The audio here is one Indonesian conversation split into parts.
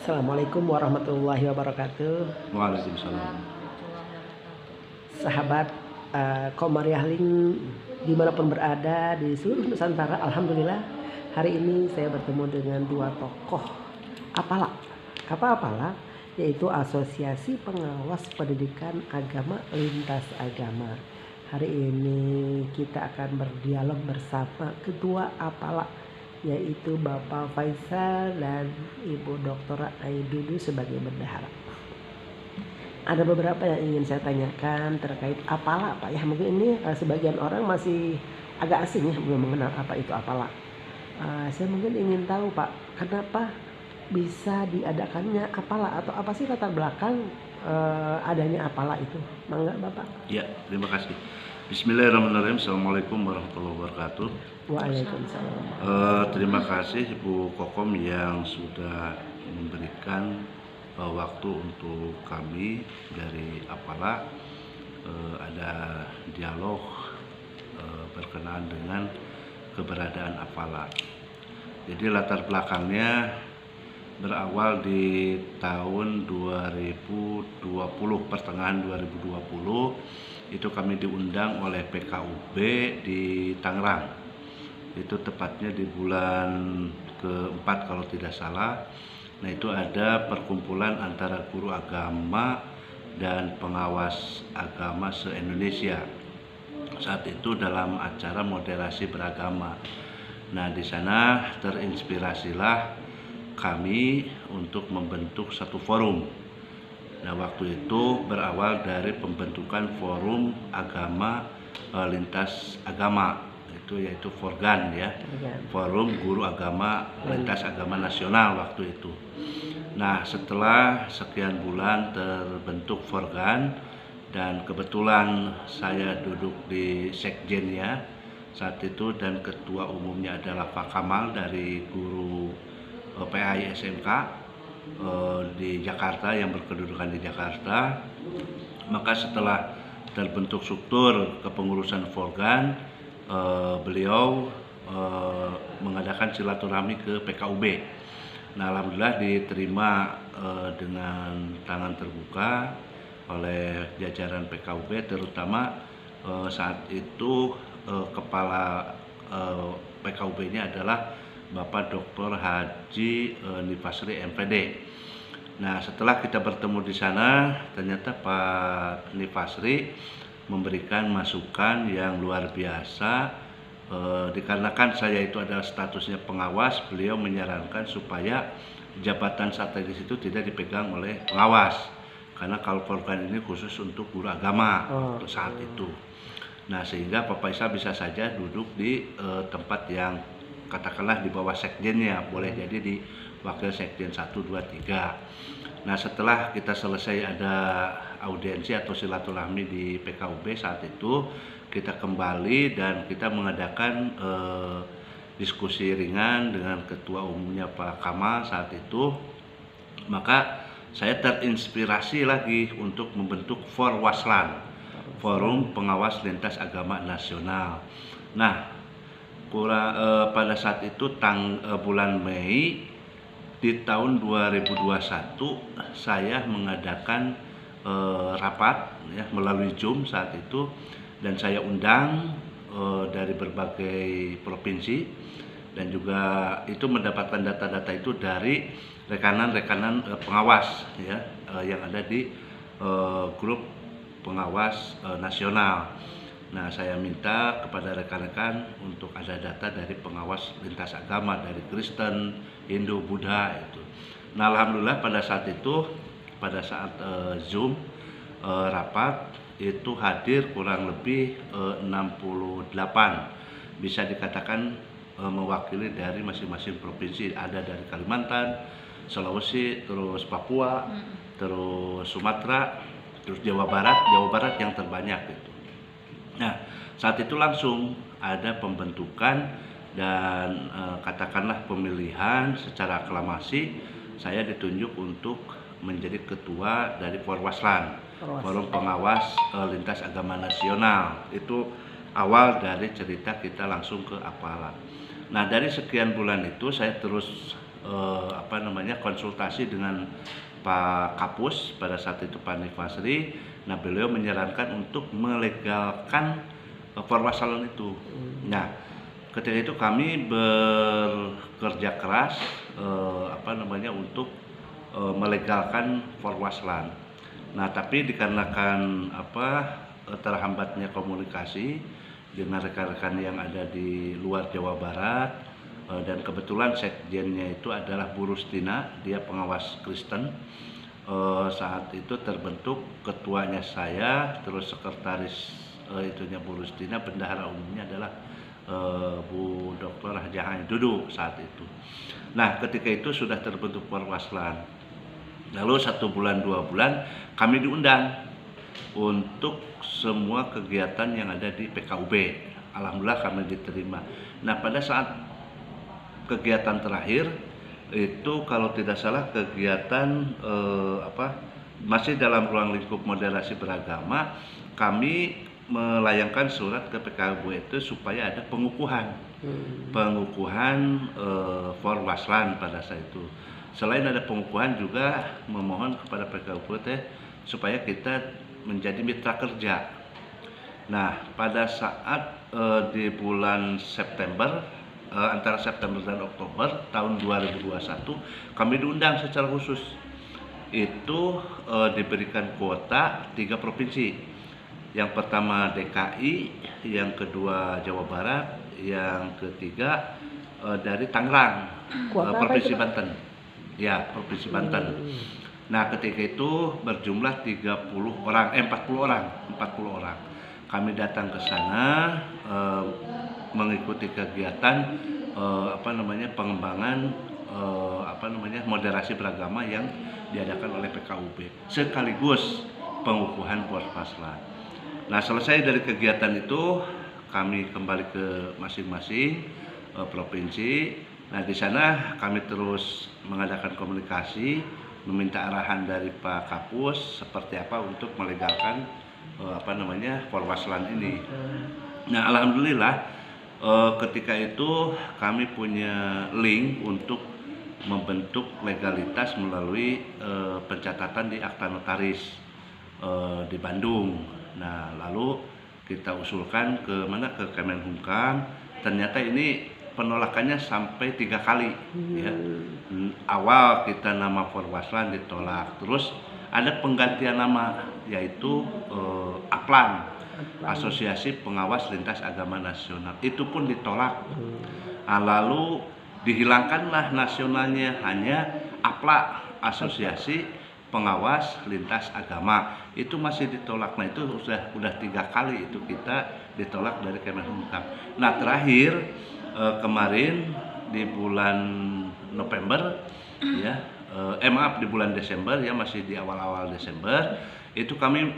Assalamualaikum warahmatullahi wabarakatuh. Waalaikumsalam. Sahabat Komariah Link dimanapun berada di seluruh Nusantara, alhamdulillah hari ini saya bertemu dengan dua tokoh APALA. Apa APALA? Yaitu Asosiasi Pengawas Pendidikan Agama Lintas Agama. Hari ini kita akan berdialog bersama Ketua APALA, yaitu Bapak Faisal dan Ibu Dr. Aidudu sebagai bendahara. Ada beberapa yang ingin saya tanyakan terkait APALA, Pak ya. Mungkin ini sebagian orang masih agak asing ya, belum mengenal apa itu APALA. Saya mungkin ingin tahu, Pak, kenapa bisa diadakannya APALA atau apa sih latar belakang adanya APALA itu? Mangga Bapak. Ya, terima kasih. Bismillahirrahmanirrahim. Assalamualaikum warahmatullahi wabarakatuh. Waalaikumsalam. Terima kasih Ibu Kokom yang sudah memberikan waktu untuk kami dari APALA ada dialog berkenaan dengan keberadaan APALA. Jadi latar belakangnya berawal di tahun 2020, pertengahan 2020 itu kami diundang oleh PKUB di Tangerang. Itu tepatnya di bulan keempat kalau tidak salah. Nah, itu ada perkumpulan antara guru agama dan pengawas agama se-Indonesia. Saat itu dalam acara moderasi beragama. Nah, di sana terinspirasilah kami untuk membentuk satu forum. Nah, waktu itu berawal dari pembentukan forum agama lintas agama, itu yaitu Forgan ya, Forum Guru Agama Lintas Agama Nasional waktu itu. Nah, setelah sekian bulan terbentuk Forgan dan kebetulan saya duduk di sekjennya saat itu dan ketua umumnya adalah Pak Kamal dari guru PAI SMK di Jakarta yang berkedudukan di Jakarta. Maka setelah terbentuk struktur kepengurusan Forgan, beliau mengadakan silaturahmi ke PKUB. Nah, alhamdulillah diterima dengan tangan terbuka oleh jajaran PKUB, terutama saat itu kepala PKUB-nya adalah Bapak Dr. Haji Nifasri MPD. Nah, setelah kita bertemu di sana, ternyata Pak Nifasri memberikan masukan yang luar biasa. Dikarenakan saya itu adalah statusnya pengawas, beliau menyarankan supaya jabatan strategis itu tidak dipegang oleh pengawas, karena kalau Forgan ini khusus untuk guru agama saat itu. Nah, sehingga Pak Faisal bisa saja duduk di tempat yang katakanlah di bawah sekjennya, boleh jadi di wakil sekjen 1, 2, 3. Nah, setelah kita selesai ada audiensi atau silaturahmi di PKUB saat itu, kita kembali dan kita mengadakan diskusi ringan dengan ketua umumnya Pak Kamal saat itu. Maka saya terinspirasi lagi untuk membentuk Forwaslan, Forum Pengawas Lintas Agama Nasional. Nah, pada saat itu bulan Mei di tahun 2021 saya mengadakan rapat ya melalui Zoom saat itu, dan saya undang dari berbagai provinsi, dan juga itu mendapatkan data-data itu dari rekanan-rekanan pengawas ya yang ada di grup pengawas nasional. Nah, saya minta kepada rekan-rekan untuk ada data dari pengawas lintas agama dari Kristen, Hindu, Buddha itu. Nah, alhamdulillah pada saat itu, pada saat Zoom rapat itu hadir kurang lebih 68, bisa dikatakan mewakili dari masing-masing provinsi. Ada dari Kalimantan, Sulawesi, terus Papua, terus Sumatera, terus Jawa Barat yang terbanyak itu. Nah, saat itu langsung ada pembentukan dan katakanlah pemilihan secara aklamasi. Saya ditunjuk untuk menjadi ketua dari Forwaslan, Forum Pengawas Lintas Agama Nasional. Itu awal dari cerita kita langsung ke APALA. Nah, dari sekian bulan itu saya terus konsultasi dengan Pak Kapus pada saat itu Pak Nifasri. Nah, beliau menyarankan untuk melegalkan perwasalan itu. Nah, ketika itu kami bekerja keras untuk melegalkan perwasalan. Nah, tapi dikarenakan terhambatnya komunikasi dengan rekan-rekan yang ada di luar Jawa Barat, dan kebetulan sekjennya itu adalah Bu Rustina, dia pengawas Kristen. Saat itu terbentuk ketuanya saya, terus sekretaris itunya Bu Rustina, bendahara umumnya adalah Bu Dr. Hajah Dudu saat itu. Nah, ketika itu sudah terbentuk perwakilan. Lalu 1 bulan 2 bulan kami diundang untuk semua kegiatan yang ada di PKUB. Alhamdulillah kami diterima. Nah, pada saat kegiatan terakhir itu kalau tidak salah kegiatan masih dalam ruang lingkup moderasi beragama, kami melayangkan surat ke PKUB itu supaya ada pengukuhan Forwaslan pada saat itu. Selain ada pengukuhan juga memohon kepada PKUB supaya kita menjadi mitra kerja. Nah, pada saat di bulan September, antara September dan Oktober tahun 2021 kami diundang secara khusus. Itu diberikan kuota 3 provinsi. Yang pertama DKI, yang kedua Jawa Barat, yang ketiga dari Tangerang, Provinsi Banten. Ya, Provinsi Banten. Nah, ketika itu berjumlah 40 orang. Kami datang ke sana mengikuti kegiatan pengembangan moderasi beragama yang diadakan oleh PKUB sekaligus pengukuhan Forwaslan. Nah, selesai dari kegiatan itu kami kembali ke masing-masing provinsi. Nah, di sana kami terus mengadakan komunikasi, meminta arahan dari Pak Kapus seperti apa untuk melegalkan Forwaslan ini. Nah, alhamdulillah ketika itu kami punya link untuk membentuk legalitas melalui pencatatan di akta notaris di Bandung. Nah, lalu kita usulkan ke Kemenhumkam. Ternyata ini penolakannya sampai 3 kali. Ya. Awal kita nama Forwaslan ditolak, terus ada penggantian nama yaitu APLAN, Asosiasi Pengawas Lintas Agama Nasional. Itu pun ditolak. Nah, lalu dihilangkanlah nasionalnya, hanya APLA, Asosiasi Pengawas Lintas Agama. Itu masih ditolak. Nah, itu sudah 3 kali itu kita ditolak dari Kemenhumkam. Nah, terakhir kemarin di bulan November ya, di bulan Desember ya, masih di awal-awal Desember itu kami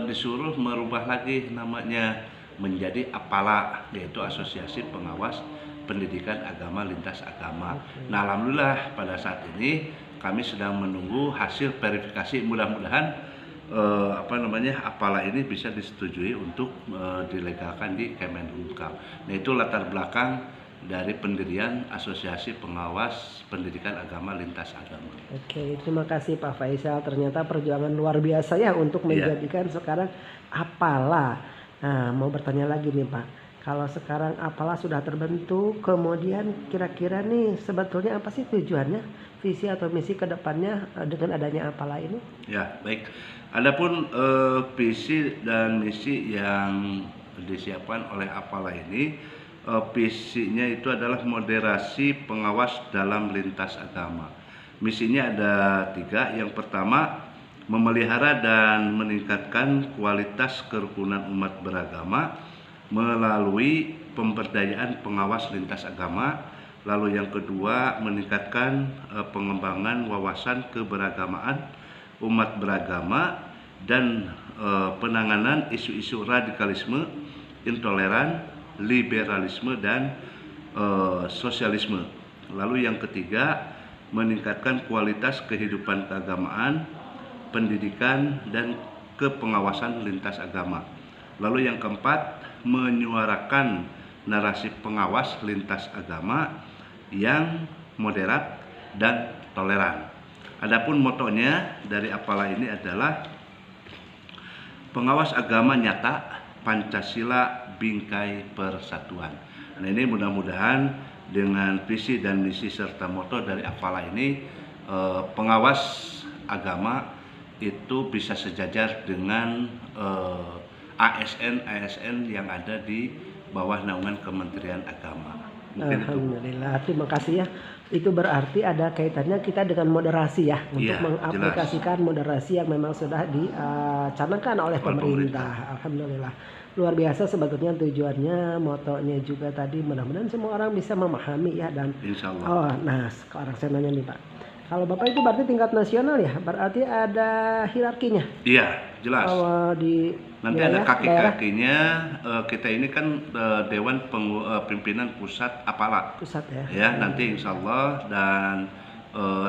disuruh merubah lagi namanya menjadi APALA, yaitu Asosiasi Pengawas Pendidikan Agama Lintas Agama. Nah, alhamdulillah pada saat ini kami sedang menunggu hasil verifikasi. Mudah-mudahan APALA ini bisa disetujui untuk dilegalkan di Kemenhumkam. Nah, itu latar belakang dari pendirian Asosiasi Pengawas Pendidikan Agama Lintas Agama. Oke, terima kasih Pak Faisal. Ternyata perjuangan luar biasa ya untuk menjadikan sekarang APALA. Nah, mau bertanya lagi nih Pak. Kalau sekarang APALA sudah terbentuk, kemudian kira-kira nih sebetulnya apa sih tujuannya, visi atau misi ke depannya dengan adanya APALA ini? Ya, baik. Adapun visi dan misi yang disiapkan oleh APALA ini, visinya itu adalah moderasi pengawas dalam lintas agama. Misinya ada 3. Yang pertama, memelihara dan meningkatkan kualitas kerukunan umat beragama melalui pemberdayaan pengawas lintas agama. Lalu yang kedua, meningkatkan pengembangan wawasan keberagamaan umat beragama dan penanganan isu-isu radikalisme, intoleran, liberalisme dan sosialisme. Lalu yang ketiga, meningkatkan kualitas kehidupan keagamaan, pendidikan dan kepengawasan lintas agama. Lalu yang keempat, menyuarakan narasi pengawas lintas agama yang moderat, dan toleran. Adapun motonya dari Apala ini adalah pengawas agama nyata, Pancasila bingkai persatuan. Nah, ini mudah-mudahan dengan visi dan misi serta moto dari Apala ini, pengawas agama itu bisa sejajar dengan ASN yang ada di bawah naungan Kementerian Agama. Mungkin Alhamdulillah, terima kasih ya. Itu berarti ada kaitannya kita dengan moderasi ya, untuk Iya, mengaplikasikan moderasi yang memang sudah dicanangkan oleh pemerintah. Alhamdulillah, luar biasa sebetulnya tujuannya, motonya juga tadi. Mudah-mudahan semua orang bisa memahami ya. Dan Insya Allah. oh, nah sekarang saya nanya nih Pak, kalau Bapak itu berarti tingkat nasional ya, berarti ada hierarkinya. Iya, jelas. Nanti ada kaki-kakinya. Kita ini kan Dewan Pimpinan Pusat Apala. Pusat ya. Ya, nanti insya Allah. Dan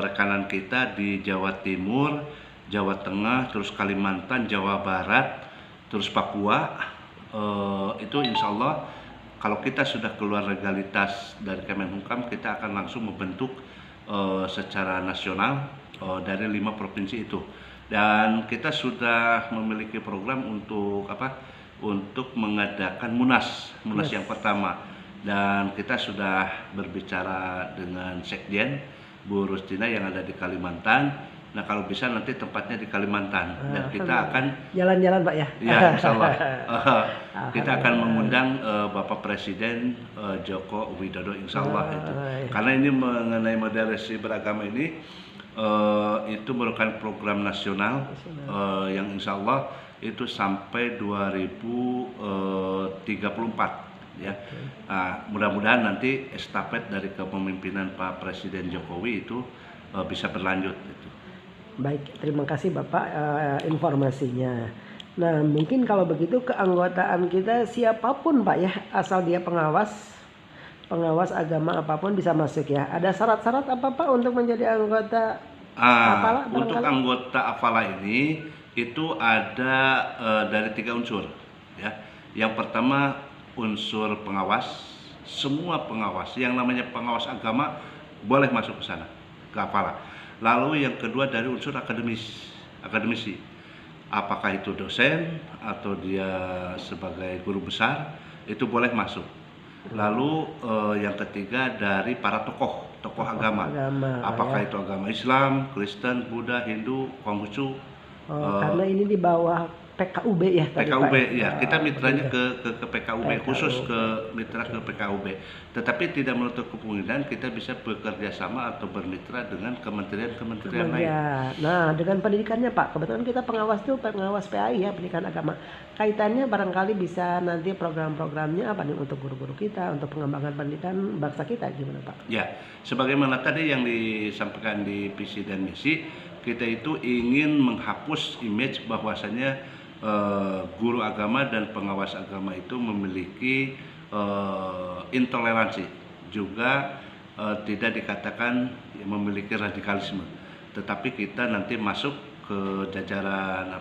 rekanan kita di Jawa Timur, Jawa Tengah, terus Kalimantan, Jawa Barat, terus Papua. Itu insya Allah kalau kita sudah keluar legalitas dari Kemenhukam, kita akan langsung membentuk secara nasional dari 5 provinsi itu. Dan kita sudah memiliki program untuk untuk mengadakan Munas yang pertama. Dan kita sudah berbicara dengan Sekjen Bu Rustina yang ada di Kalimantan. Nah, kalau bisa nanti tempatnya di Kalimantan, dan kita akan jalan-jalan Pak ya. Ya, insya Allah. Kita akan mengundang Bapak Presiden Joko Widodo, insya Allah itu. Karena ini mengenai moderasi beragama ini, itu merupakan program nasional yang insya Allah itu sampai 2034 ya. Mudah-mudahan nanti estafet dari kepemimpinan Pak Presiden Jokowi itu bisa berlanjut gitu. Baik, terima kasih Bapak informasinya. Nah, mungkin kalau begitu keanggotaan kita siapapun Pak ya, asal dia pengawas agama apapun bisa masuk ya. Ada syarat-syarat apa Pak untuk menjadi anggota Apala? Untuk anggota Apala ini itu ada dari 3 unsur ya. Yang pertama unsur pengawas. Semua pengawas yang namanya pengawas agama boleh masuk ke sana, ke Apala. Lalu yang kedua dari unsur akademisi. Apakah itu dosen atau dia sebagai guru besar, itu boleh masuk. Lalu yang ketiga dari para tokoh agama. Apakah itu agama Islam, Kristen, Buddha, Hindu, Konghucu. Karena ini di bawah PKUB ya. PKUB ya, kita mitranya ke PKUB, khusus ke mitra ke PKUB. Tetapi tidak menutup kemungkinan kita bisa bekerja sama atau bermitra dengan kementerian lain. Nah, dengan pendidikannya Pak, kebetulan kita pengawas PAI ya, pendidikan agama. Kaitannya barangkali bisa nanti program-programnya apa nih untuk guru-guru kita, untuk pengembangan pendidikan bangsa kita, gimana Pak? Ya, sebagaimana tadi yang disampaikan di visi dan misi, kita itu ingin menghapus image bahwasanya guru agama dan pengawas agama itu memiliki intoleransi, juga tidak dikatakan memiliki radikalisme. Tetapi kita nanti masuk ke jajaran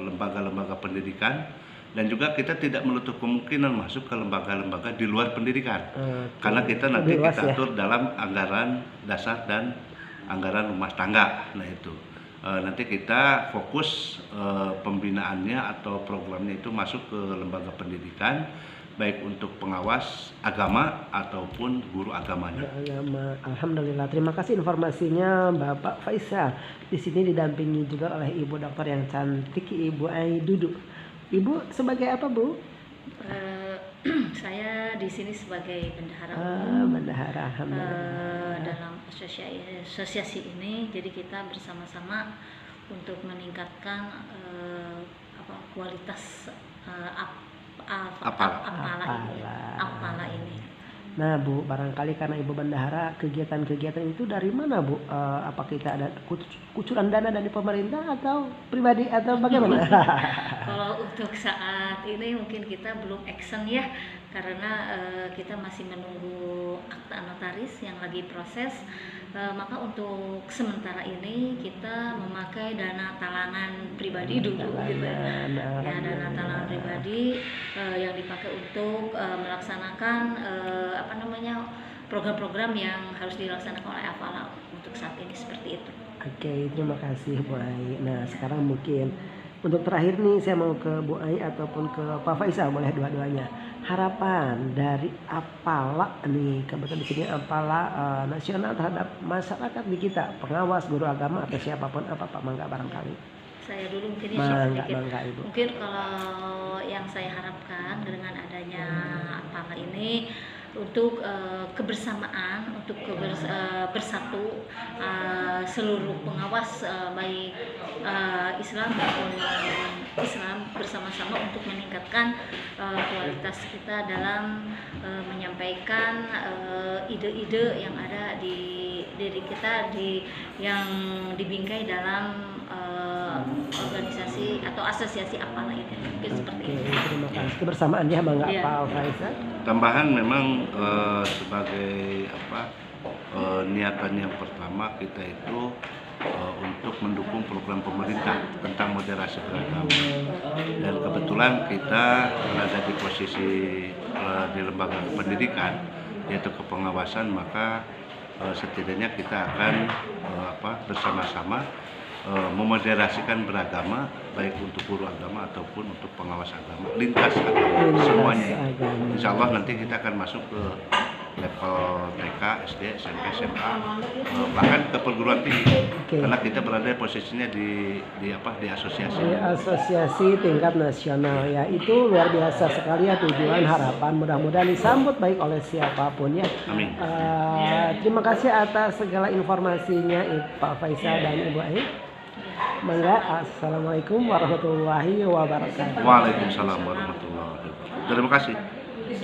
lembaga-lembaga pendidikan, dan juga kita tidak menutup kemungkinan masuk ke lembaga-lembaga di luar pendidikan. Karena kita nanti kita atur dalam anggaran dasar dan anggaran rumah tangga. Nah itu nanti kita fokus pembinaannya atau programnya itu masuk ke lembaga pendidikan, baik untuk pengawas agama ataupun guru agamanya. Alhamdulillah, terima kasih informasinya Bapak Faisal. Di sini didampingi juga oleh Ibu Dokter yang cantik, Ibu Ai Dudu. Ibu sebagai apa Bu? Saya di sini sebagai bendahara bendahara. Dalam asosiasi ini, jadi kita bersama-sama untuk meningkatkan kualitas Apala ini. Nah Bu, barangkali karena Ibu bendahara, kegiatan-kegiatan itu dari mana Bu? Apa kita ada kucuran dana dari pemerintah atau pribadi atau bagaimana? Kalau untuk saat ini mungkin kita belum action ya, karena kita masih menunggu akta notaris yang lagi proses. Maka untuk sementara ini kita memakai dana talangan pribadi dulu gitu ya. Dana talangan pribadi yang dipakai untuk melaksanakan program-program yang harus dilaksanakan oleh Apala untuk saat ini seperti itu. Oke, terima kasih Bu Ai. Nah, sekarang mungkin untuk terakhir nih saya mau ke Bu Ai ataupun ke Pak Faisal, boleh dua-duanya. Harapan dari Apala nih, kebetulan di sini Apala nasional terhadap masyarakat di kita, pengawas, guru agama atau siapapun apa Pak Mangga barangkali. Saya dulu mungkin Mangga Ibu. mungkin kalau yang saya harapkan dengan adanya Apala ini untuk kebersamaan, untuk bersatu seluruh pengawas baik Islam maupun Islam bersama-sama untuk meningkatkan kualitas kita dalam menyampaikan ide-ide yang ada di diri kita yang dibingkai dalam organisasi atau asosiasi Apala ini. Mungkin seperti itu. Terima kasih. Kebersamaan ya Mangga Pak Faisal. Tambahan memang sebagai niatan yang pertama kita itu untuk mendukung program pemerintah tentang moderasi beragama, dan kebetulan kita berada di posisi di lembaga pendidikan yaitu kepengawasan, maka setidaknya kita akan bersama-sama memoderasikan beragama baik untuk guru agama ataupun untuk pengawas agama, lintas agama semuanya. Insya Allah nanti kita akan masuk ke level TK, SD, SMP, SMA, bahkan ke perguruan tinggi. Karena kita berada posisinya di asosiasi. Di asosiasi tingkat nasional ya, itu luar biasa sekali ya tujuan harapan, mudah-mudahan disambut baik oleh siapapun ya. Amin. Terima kasih atas segala informasinya Pak Faisal dan Ibu Ai. Mangga, assalamualaikum warahmatullahi wabarakatuh. Waalaikumsalam warahmatullahi wabarakatuh. Terima kasih.